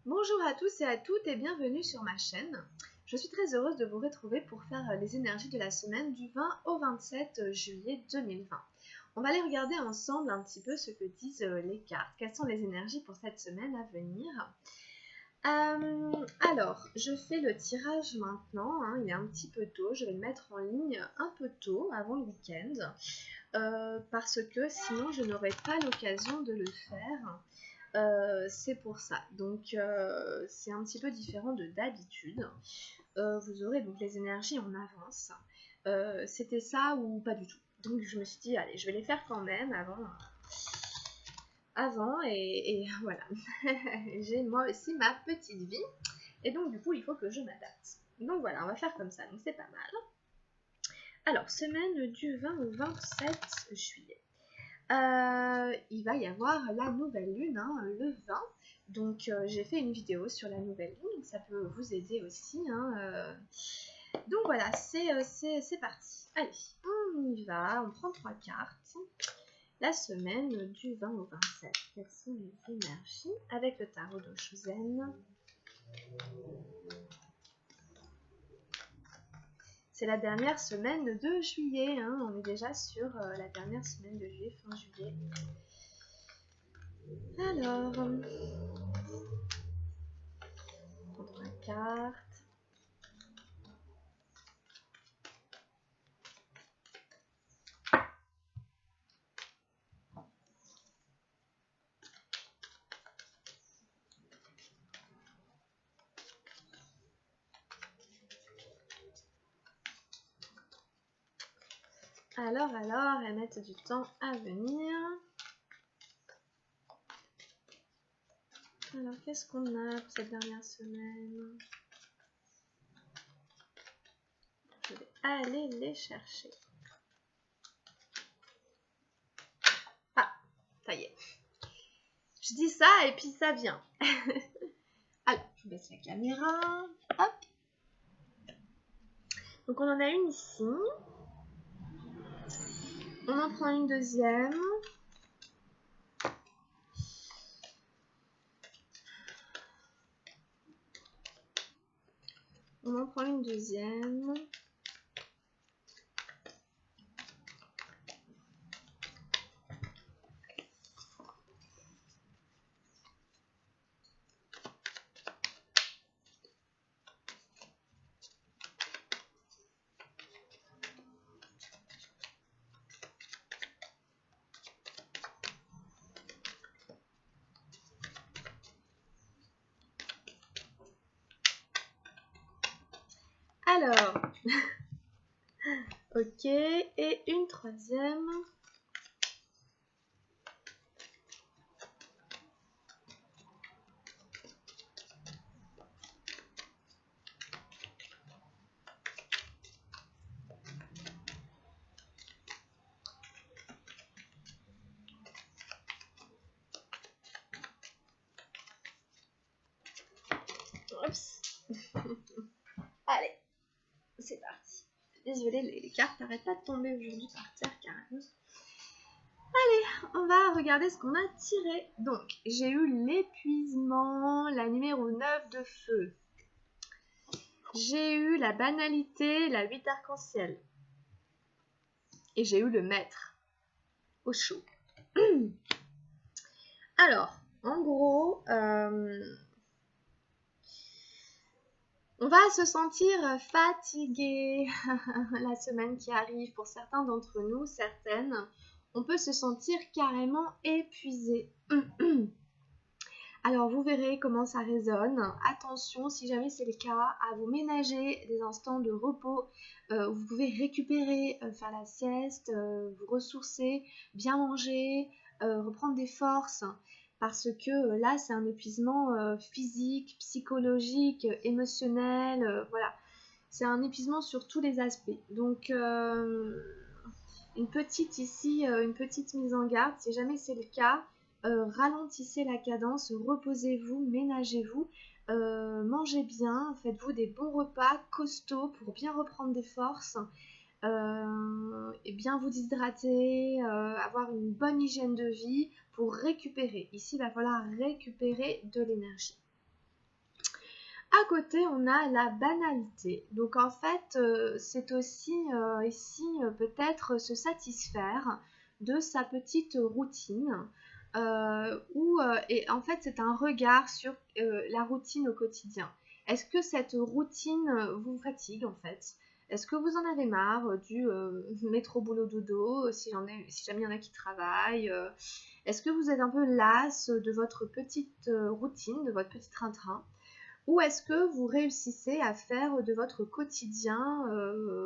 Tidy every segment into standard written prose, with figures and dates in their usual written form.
Bonjour à tous et à toutes et bienvenue sur ma chaîne. Je suis très heureuse de vous retrouver pour faire les énergies de la semaine du 20 au 27 juillet 2020. On va aller regarder ensemble un petit peu ce que disent les cartes, quelles sont les énergies pour cette semaine à venir. Alors, je fais le tirage maintenant, hein, il est un petit peu tôt, je vais le mettre en ligne un peu tôt, avant le week-end, parce que sinon je n'aurai pas l'occasion de le faire. C'est pour ça. Donc, c'est un petit peu différent de d'habitude. Vous aurez donc les énergies en avance. C'était ça ou pas du tout. Donc, je me suis dit, allez, je vais les faire quand même avant et voilà. J'ai moi aussi ma petite vie. Et donc, du coup, il faut que je m'adapte. Donc, voilà, on va faire comme ça. Donc, c'est pas mal. Alors, semaine du 20 au 27 juillet. Il va y avoir la nouvelle lune, hein, le 20. Donc j'ai fait une vidéo sur la nouvelle lune, donc ça peut vous aider aussi. Hein. Donc voilà, c'est parti. Allez, on y va, on prend 3 cartes. La semaine du 20 au 27. Quelles sont les énergies avec le tarot de Chosen? C'est la dernière semaine de juillet, hein. On est déjà sur la dernière semaine de juillet, fin juillet. Alors, on prend 3 cartes. Alors, elles mettent du temps à venir. Alors, qu'est-ce qu'on a pour cette dernière semaine? Je vais aller les chercher. Ah, ça y est. Je dis ça et puis ça vient. Alors, je baisse la caméra. Hop. Donc, on en a une ici. On en prend une deuxième. On en prend une deuxième. Alors, ok, et une troisième. Oups. Allez, c'est parti. Désolée, les cartes n'arrêtent pas de tomber aujourd'hui par terre carrément. Allez, on va regarder ce qu'on a tiré. Donc, j'ai eu l'épuisement, la numéro 9 de feu. J'ai eu la banalité, la 8 arc-en-ciel. Et j'ai eu le maître, au chaud. Alors, en gros, on va se sentir fatigué la semaine qui arrive. Pour certains d'entre nous, certaines, on peut se sentir carrément épuisé. Alors vous verrez comment ça résonne. Attention, si jamais c'est le cas, à vous ménager des instants de repos où vous pouvez récupérer, faire la sieste, vous ressourcer, bien manger, reprendre des forces. Parce que là, c'est un épuisement physique, psychologique, émotionnel, voilà. C'est un épuisement sur tous les aspects. Donc, une petite ici, une petite mise en garde, si jamais c'est le cas. Ralentissez la cadence, reposez-vous, ménagez-vous, mangez bien, faites-vous des bons repas costauds pour bien reprendre des forces, et bien vous hydrater, avoir une bonne hygiène de vie pour récupérer. Ici, il va falloir récupérer de l'énergie. À côté, on a la banalité. Donc en fait, c'est aussi ici peut-être se satisfaire de sa petite routine. Et en fait, c'est un regard sur la routine au quotidien. Est-ce que cette routine vous fatigue en fait? Est-ce que vous en avez marre du métro boulot dodo, si jamais il y en a qui travaillent? Est-ce que vous êtes un peu las de votre petite routine, de votre petit train-train? Ou est-ce que vous réussissez à faire de votre quotidien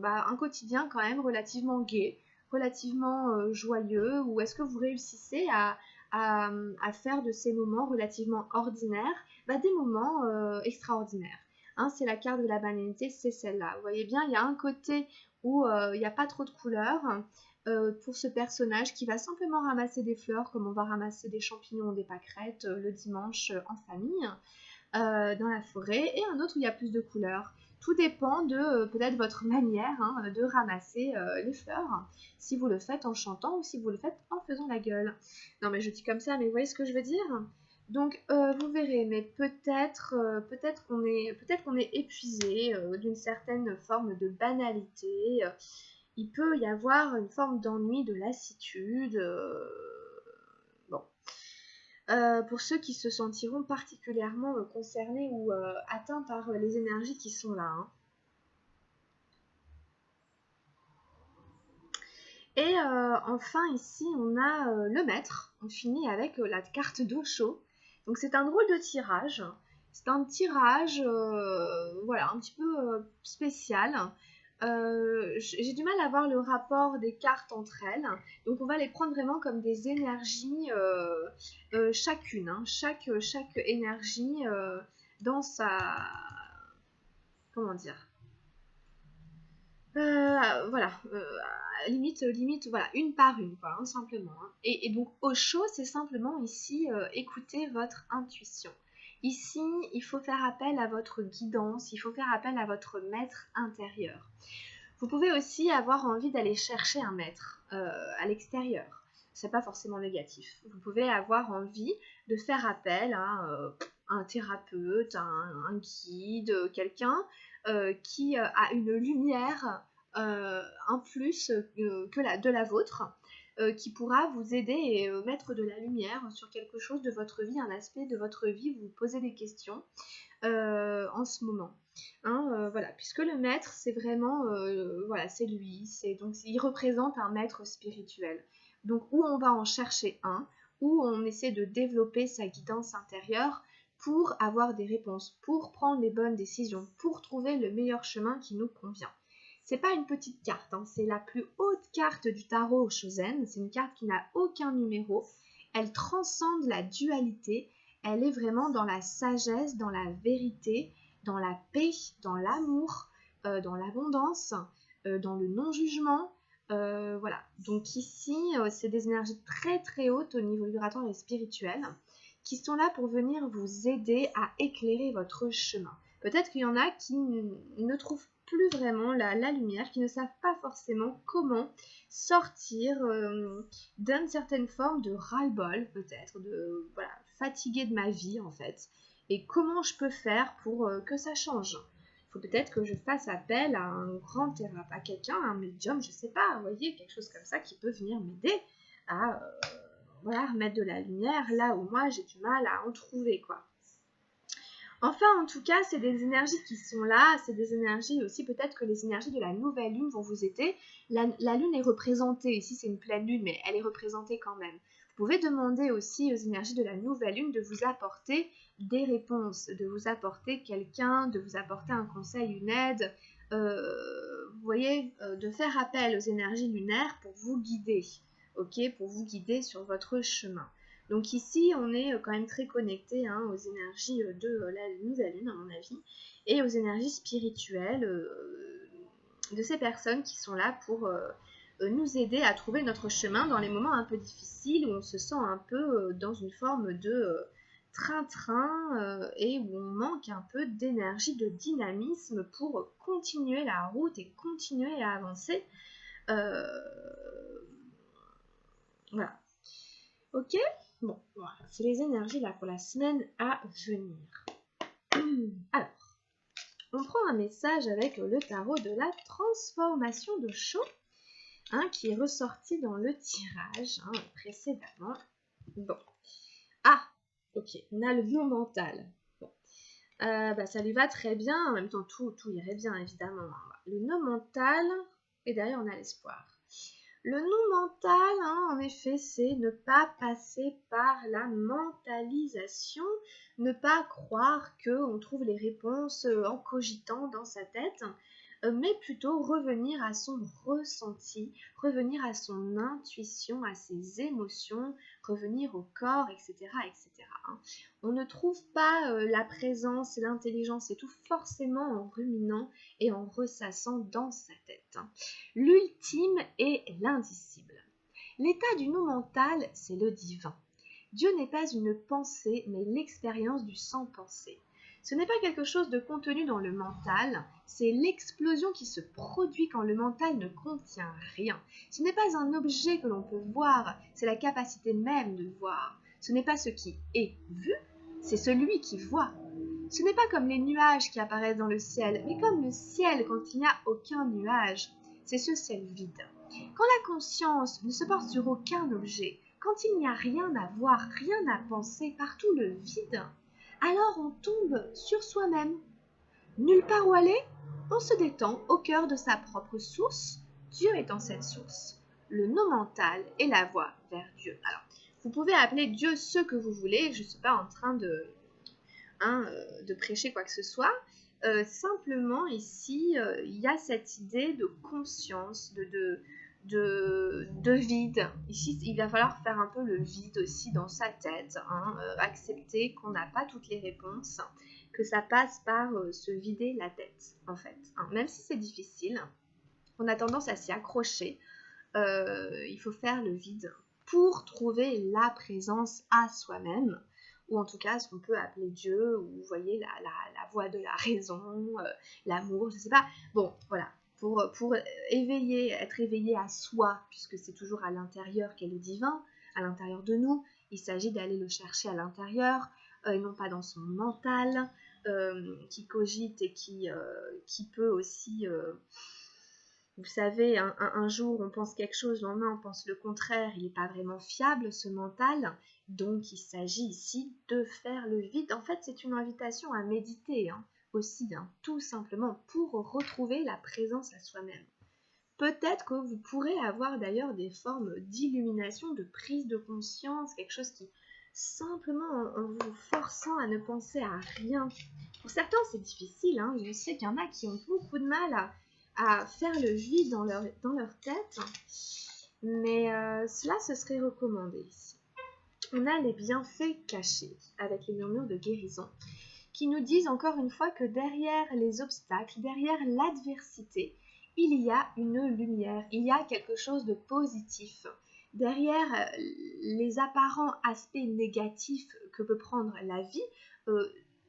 un quotidien quand même relativement gai, relativement joyeux, ou est-ce que vous réussissez à faire de ces moments relativement ordinaires des moments extraordinaires, hein? C'est la carte de la banalité, c'est celle-là. Vous voyez bien, il y a un côté où il n'y a pas trop de couleurs pour ce personnage qui va simplement ramasser des fleurs comme on va ramasser des champignons ou des pâquerettes le dimanche en famille dans la forêt, et un autre où il y a plus de couleurs. Tout dépend de peut-être votre manière de ramasser les fleurs, si vous le faites en chantant ou si vous le faites en faisant la gueule. Non mais je dis comme ça, mais vous voyez ce que je veux dire? Donc vous verrez, mais peut-être qu'on est épuisé d'une certaine forme de banalité. Il peut y avoir une forme d'ennui, de lassitude. Bon, pour ceux qui se sentiront particulièrement concernés ou atteints par les énergies qui sont là, hein. Et enfin ici on a le maître, on finit avec la carte d'Osho. Donc c'est un drôle de tirage, c'est un tirage voilà, un petit peu spécial. J'ai du mal à voir le rapport des cartes entre elles, donc on va les prendre vraiment comme des énergies chacune, hein. Chaque énergie dans sa... comment dire, voilà, limite, voilà, une par une, quoi, hein, simplement, hein. Et donc, au chaud, c'est simplement ici écouter votre intuition. Ici, il faut faire appel à votre guidance, il faut faire appel à votre maître intérieur. Vous pouvez aussi avoir envie d'aller chercher un maître à l'extérieur. C'est pas forcément négatif. Vous pouvez avoir envie de faire appel à un thérapeute, un guide, quelqu'un qui a une lumière en plus de la vôtre, qui pourra vous aider et mettre de la lumière sur quelque chose de votre vie, un aspect de votre vie, vous vous posez des questions en ce moment. Hein, voilà, puisque le maître, c'est vraiment, voilà, c'est lui, donc il représente un maître spirituel. Donc où on va en chercher un, où on essaie de développer sa guidance intérieure pour avoir des réponses, pour prendre les bonnes décisions, pour trouver le meilleur chemin qui nous convient. C'est pas une petite carte, hein, c'est la plus haute carte du tarot Shozen. C'est une carte qui n'a aucun numéro. Elle transcende la dualité. Elle est vraiment dans la sagesse, dans la vérité, dans la paix, dans l'amour, dans l'abondance, dans le non-jugement. Voilà. Donc ici, c'est des énergies très très hautes au niveau vibratoire et spirituel qui sont là pour venir vous aider à éclairer votre chemin. Peut-être qu'il y en a qui ne trouvent plus vraiment la lumière, qui ne savent pas forcément comment sortir d'une certaine forme de ras-le-bol, peut-être, de voilà, fatigué de ma vie en fait. Et comment je peux faire pour que ça change? Il faut peut-être que je fasse appel à un grand thérapeute, à quelqu'un, un médium, je sais pas, vous voyez, quelque chose comme ça qui peut venir m'aider à voilà, remettre de la lumière là où moi j'ai du mal à en trouver, quoi. Enfin, en tout cas, c'est des énergies qui sont là, c'est des énergies aussi, peut-être que les énergies de la nouvelle lune vont vous aider. La lune est représentée, ici c'est une pleine lune, mais elle est représentée quand même. Vous pouvez demander aussi aux énergies de la nouvelle lune de vous apporter des réponses, de vous apporter quelqu'un, de vous apporter un conseil, une aide. Vous voyez, de faire appel aux énergies lunaires pour vous guider, ok, pour vous guider sur votre chemin. Donc ici, on est quand même très connecté aux énergies de la nouvelle lune, à mon avis, et aux énergies spirituelles de ces personnes qui sont là pour nous aider à trouver notre chemin dans les moments un peu difficiles, où on se sent un peu dans une forme de train-train et où on manque un peu d'énergie, de dynamisme pour continuer la route et continuer à avancer. Voilà. Ok? Bon, voilà, c'est les énergies là pour la semaine à venir. Alors, On prend un message avec le tarot de la transformation de Sho, qui est ressorti dans le tirage précédemment. Bon. Ah, ok, on a le non mental. Bon. Ça lui va très bien, en même temps tout irait bien évidemment. Le non mental, et derrière on a l'espoir. Le non mental, en effet, c'est ne pas passer par la mentalisation, ne pas croire qu'on trouve les réponses en cogitant dans sa tête, mais plutôt revenir à son ressenti, revenir à son intuition, à ses émotions, revenir au corps, etc. etc. On ne trouve pas la présence, l'intelligence et tout forcément en ruminant et en ressassant dans sa tête. L'ultime est l'indicible. L'état du non mental, c'est le divin. Dieu n'est pas une pensée, mais l'expérience du sans-pensée. Ce n'est pas quelque chose de contenu dans le mental, c'est l'explosion qui se produit quand le mental ne contient rien. Ce n'est pas un objet que l'on peut voir, c'est la capacité même de voir. Ce n'est pas ce qui est vu, c'est celui qui voit. Ce n'est pas comme les nuages qui apparaissent dans le ciel, mais comme le ciel quand il n'y a aucun nuage. C'est ce ciel vide. Quand la conscience ne se porte sur aucun objet, quand il n'y a rien à voir, rien à penser, partout le vide, alors on tombe sur soi-même. Nulle part où aller, on se détend au cœur de sa propre source, Dieu étant cette source. Le non mental est la voie vers Dieu. Alors, vous pouvez appeler Dieu ce que vous voulez, je ne suis pas en train de prêcher quoi que ce soit. Simplement, ici, il y a cette idée de conscience, de vide. Ici, il va falloir faire un peu le vide aussi dans sa tête, accepter qu'on n'a pas toutes les réponses, que ça passe par se vider la tête, en fait. Même si c'est difficile, on a tendance à s'y accrocher. Il faut faire le vide pour trouver la présence à soi-même, ou en tout cas ce qu'on peut appeler Dieu, ou vous voyez la voie de la raison, l'amour, je sais pas. Bon, voilà, pour être éveillé à soi, puisque c'est toujours à l'intérieur qu'est le divin, à l'intérieur de nous, il s'agit d'aller le chercher à l'intérieur, et non pas dans son mental, qui cogite et qui peut aussi... Vous savez, un jour on pense quelque chose, le lendemain on pense le contraire, il n'est pas vraiment fiable ce mental, donc il s'agit ici de faire le vide. En fait c'est une invitation à méditer aussi, tout simplement pour retrouver la présence à soi-même. Peut-être que vous pourrez avoir d'ailleurs des formes d'illumination, de prise de conscience, quelque chose qui, simplement en vous forçant à ne penser à rien. Pour certains c'est difficile, je sais qu'il y en a qui ont beaucoup de mal à faire le vide dans leur tête, mais cela ce serait recommandé ici. On a les bienfaits cachés avec les murmures de guérison qui nous disent encore une fois que derrière les obstacles, derrière l'adversité, il y a une lumière, il y a quelque chose de positif. Derrière les apparents aspects négatifs que peut prendre la vie,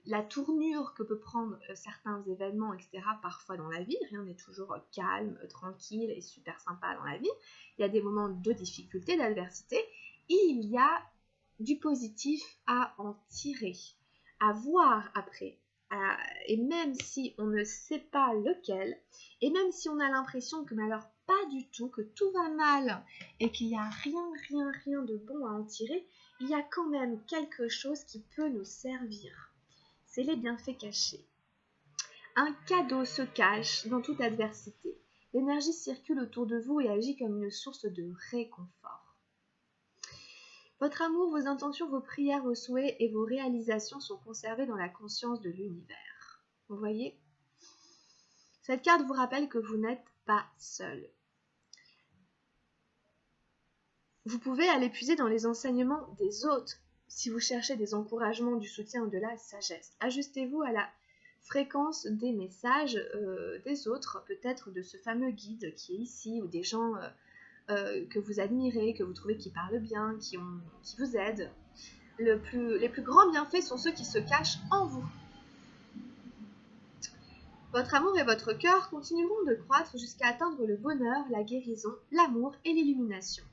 la tournure que peut prendre certains événements, etc., parfois dans la vie, rien n'est toujours calme, tranquille et super sympa dans la vie. Il y a des moments de difficulté, d'adversité, et il y a du positif à en tirer, à voir après. Et même si on ne sait pas lequel, et même si on a l'impression que, mais alors pas du tout, que tout va mal, et qu'il n'y a rien de bon à en tirer, il y a quand même quelque chose qui peut nous servir. C'est les bienfaits cachés. Un cadeau se cache dans toute adversité. L'énergie circule autour de vous et agit comme une source de réconfort. Votre amour, vos intentions, vos prières, vos souhaits et vos réalisations sont conservés dans la conscience de l'univers. Vous voyez ? Cette carte vous rappelle que vous n'êtes pas seul. Vous pouvez aller puiser dans les enseignements des autres si vous cherchez des encouragements, du soutien ou de la sagesse. Ajustez-vous à la fréquence des messages des autres, peut-être de ce fameux guide qui est ici, ou des gens que vous admirez, que vous trouvez qui parlent bien, qui vous aident. Les plus grands bienfaits sont ceux qui se cachent en vous. Votre amour et votre cœur continueront de croître jusqu'à atteindre le bonheur, la guérison, l'amour et l'illumination.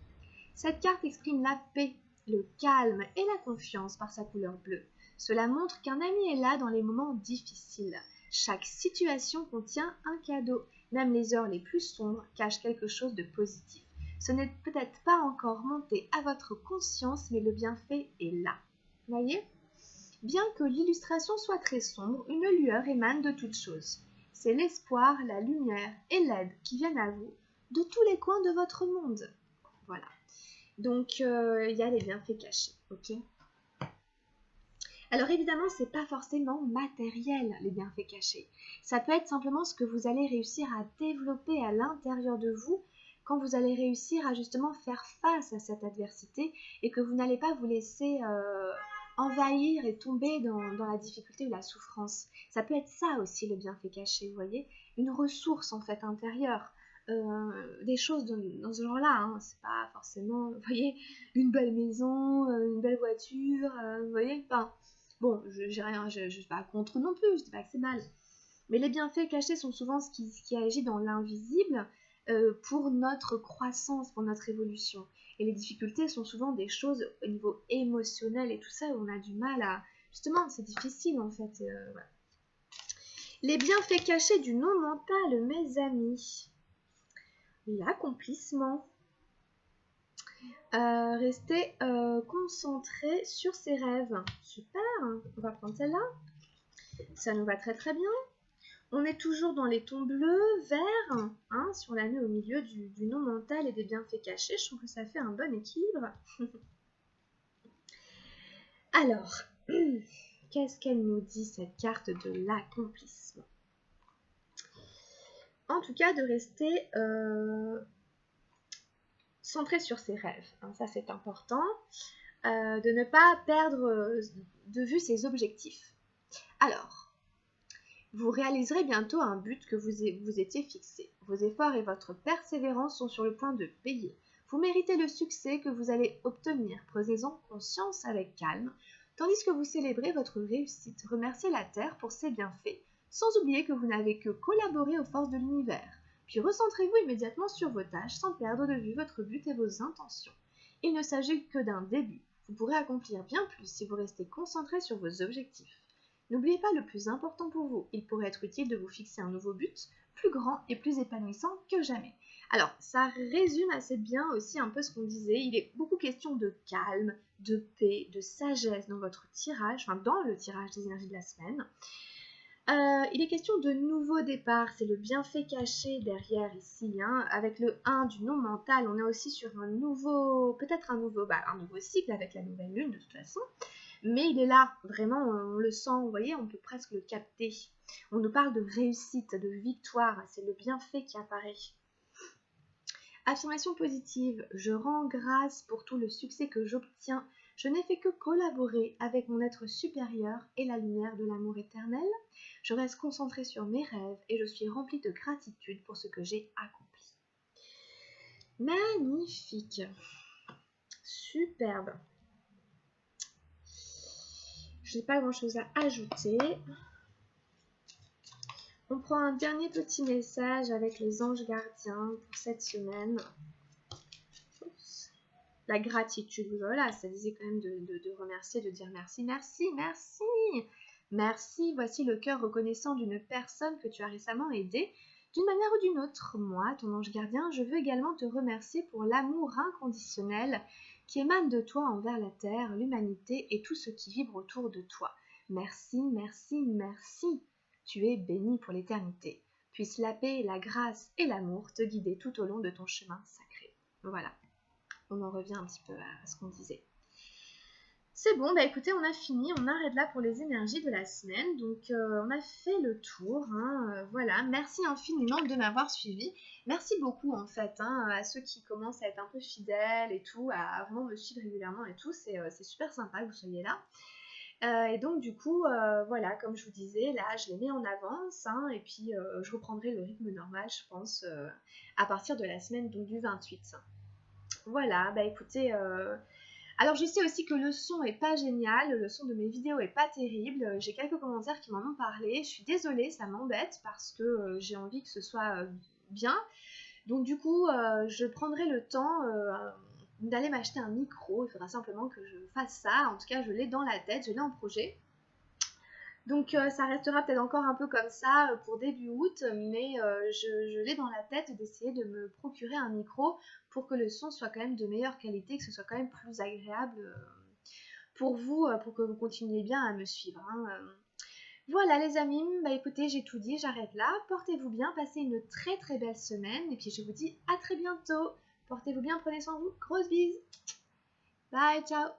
Cette carte exprime la paix, le calme et la confiance par sa couleur bleue. Cela montre qu'un ami est là dans les moments difficiles. Chaque situation contient un cadeau. Même les heures les plus sombres cachent quelque chose de positif. Ce n'est peut-être pas encore monté à votre conscience, mais le bienfait est là. Voyez ? Bien que l'illustration soit très sombre, une lueur émane de toutes choses. C'est l'espoir, la lumière et l'aide qui viennent à vous de tous les coins de votre monde. Voilà. Donc, il y a les bienfaits cachés, ok ? Alors évidemment, c'est pas forcément matériel, les bienfaits cachés. Ça peut être simplement ce que vous allez réussir à développer à l'intérieur de vous quand vous allez réussir à justement faire face à cette adversité et que vous n'allez pas vous laisser envahir et tomber dans la difficulté ou la souffrance. Ça peut être ça aussi le bienfait caché, vous voyez, une ressource en fait intérieure. Des choses dans ce genre-là, hein. C'est pas forcément, vous voyez, une belle maison, une belle voiture, vous voyez, enfin, bon, j'ai rien, je suis pas contre non plus, je dis pas que c'est mal. Mais les bienfaits cachés sont souvent ce qui agit dans l'invisible pour notre croissance, pour notre évolution. Et les difficultés sont souvent des choses au niveau émotionnel et tout ça où on a du mal à... Justement, c'est difficile en fait. Voilà. Les bienfaits cachés du non mental, mes amis. L'accomplissement. Rester concentré sur ses rêves. Super, on va prendre celle-là. Ça nous va très très bien. On est toujours dans les tons bleus, verts, hein, si on la met au milieu du non mental et des bienfaits cachés, je trouve que ça fait un bon équilibre. Alors, qu'est-ce qu'elle nous dit cette carte de l'accomplissement? En tout cas, de rester centré sur ses rêves, hein, ça c'est important, de ne pas perdre de vue ses objectifs. Alors, vous réaliserez bientôt un but que vous étiez fixé. Vos efforts et votre persévérance sont sur le point de payer. Vous méritez le succès que vous allez obtenir. Prenez-en conscience avec calme, tandis que vous célébrez votre réussite. Remerciez la Terre pour ses bienfaits, sans oublier que vous n'avez que collaboré aux forces de l'univers. Puis recentrez-vous immédiatement sur vos tâches sans perdre de vue votre but et vos intentions. Il ne s'agit que d'un début. Vous pourrez accomplir bien plus si vous restez concentré sur vos objectifs. N'oubliez pas le plus important pour vous, il pourrait être utile de vous fixer un nouveau but, plus grand et plus épanouissant que jamais. Alors, ça résume assez bien aussi un peu ce qu'on disait, il est beaucoup question de calme, de paix, de sagesse dans votre tirage, enfin dans le tirage des énergies de la semaine. Il est question de nouveau départ, c'est le bienfait caché derrière ici, hein. Avec le 1 du non mental, on est aussi sur un nouveau, peut-être un nouveau cycle avec la nouvelle lune de toute façon. Mais il est là, vraiment, on le sent, vous voyez, on peut presque le capter. On nous parle de réussite, de victoire, c'est le bienfait qui apparaît. Affirmation positive, je rends grâce pour tout le succès que j'obtiens. Je n'ai fait que collaborer avec mon être supérieur et la lumière de l'amour éternel. Je reste concentrée sur mes rêves et je suis remplie de gratitude pour ce que j'ai accompli. Magnifique, superbe. Je n'ai pas grand chose à ajouter. On prend un dernier petit message avec les anges gardiens pour cette semaine. Oups. La gratitude, voilà, ça disait quand même de remercier, de dire merci, merci, merci. Merci, voici le cœur reconnaissant d'une personne que tu as récemment aidée d'une manière ou d'une autre. Moi, ton ange gardien, je veux également te remercier pour l'amour inconditionnel qui émane de toi envers la terre, l'humanité et tout ce qui vibre autour de toi. Merci, merci, merci. Tu es béni pour l'éternité. Puisse la paix, la grâce et l'amour te guider tout au long de ton chemin sacré. Voilà, on en revient un petit peu à ce qu'on disait. C'est bon, bah écoutez, on a fini, on arrête là pour les énergies de la semaine. Donc on a fait le tour, hein, voilà. Merci infiniment de m'avoir suivi. Merci beaucoup en fait à ceux qui commencent à être un peu fidèles et tout, à vraiment me suivre régulièrement et tout. C'est super sympa que vous soyez là. Et donc du coup, voilà, comme je vous disais, là je les mets en avance, hein, et puis je reprendrai le rythme normal, je pense, à partir de la semaine donc, du 28. Voilà, bah écoutez, alors je sais aussi que le son est pas génial, le son de mes vidéos est pas terrible, j'ai quelques commentaires qui m'en ont parlé, je suis désolée, ça m'embête parce que j'ai envie que ce soit bien. Donc du coup, je prendrai le temps d'aller m'acheter un micro, il faudra simplement que je fasse ça, en tout cas je l'ai dans la tête, je l'ai en projet. Donc ça restera peut-être encore un peu comme ça pour début août, mais je l'ai dans la tête d'essayer de me procurer un micro pour que le son soit quand même de meilleure qualité, que ce soit quand même plus agréable pour vous, pour que vous continuiez bien à me suivre, hein. Voilà les amis, bah écoutez, j'ai tout dit, j'arrête là. Portez-vous bien, passez une très très belle semaine et puis je vous dis à très bientôt. Portez-vous bien, prenez soin de vous. Grosse bise. Bye, ciao.